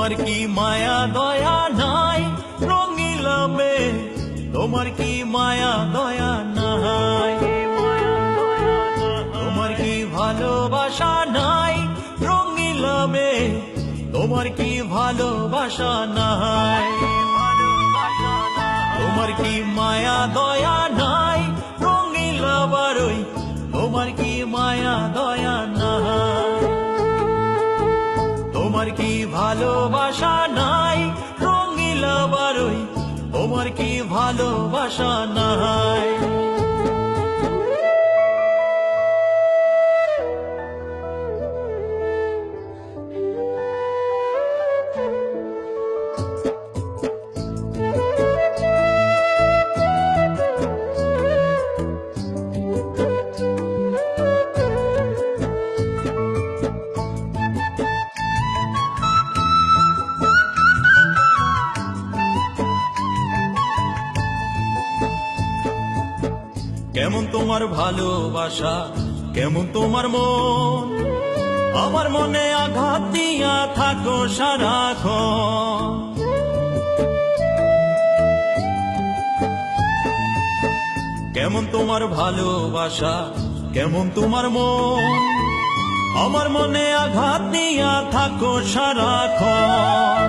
তোমার কি মায়া দয়া নাই রঙিলা মেয়ে, তোমার কি মায়া দয়া নাই, তোমার কি ভালোবাসা নাই রঙিলা মেয়ে, তোমার কি ভালোবাসা নাই, তোমার কি মায়া দয়া নাই রঙিলা বারই, তোমার কি মায়া দয়া নাই, তোমার কি ভালোবাসা নাই রঙিলা বারই, তোমার কি ভালোবাসা নাই। কেমন তোমার ভালোবাসা, কেমন তোমার মন, আমার মনে আঘাত দিয়া থাকো সারাক্ষণ। কেমন তোমার ভালোবাসা, কেমন তোমার মন, আমার মনে আঘাত দিয়া থাকো সারাক্ষণ।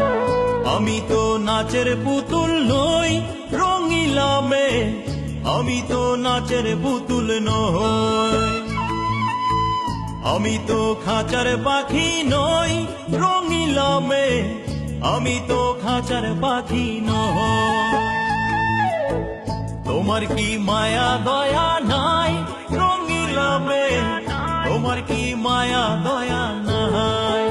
আমি তো নাচের পুতুল নই রঙিলা মেয়ে, আমি তো নাচের পুতুল নই, আমি তো খাঁচার পাখি নই রঙিলা মেয়ে, আমি তো খাঁচার পাখি নই। তোমার কি মায়া দয়া নাই রঙিলা মেয়ে, তোমার কি মায়া দয়া নাই।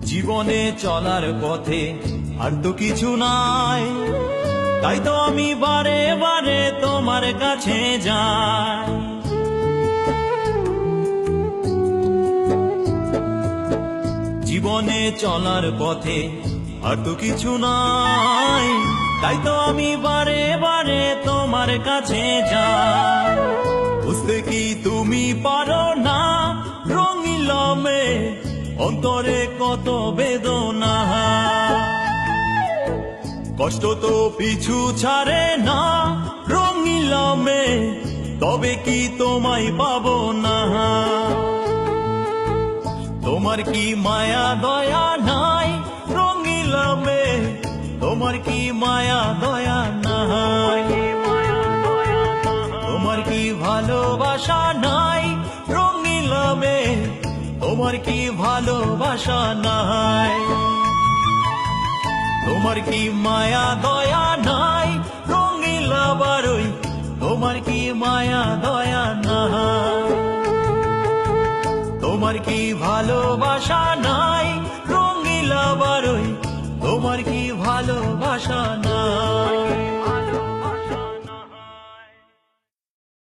জীবনে চলার পথে আর তো কিছু নাই, তাই তো আমি বারে বারে তোমার কাছে যাই। জীবনে চলার পথে আর তো কিছু নাই, তাই তো আমি বারে বারে তোমার কাছে যাই। বুঝতে কি তুমি পারো না রঙিলা মেয়ে, অন্তরে কত বেদনা, কষ্ট তো পিছু ছাড়ে না রঙিলা মেয়ে, তবে কি তোমায় পাবো না। তোমার কি মায়া দয়া নাই রঙিলা মেয়ে, তোমার কি মায়া দয়া নাই, তোমার কি ভালোবাসা নাই রঙিলা মেয়ে, তোমার কি ভালোবাসা নাই, তোমার কি মায়া দয়া নাই রঙিলা বারই, তোমার কি মায়া দয়া নাই, তোমার কি ভালোবাসা নাই রঙিলা বারই, তোমার কি ভালোবাসা নাই।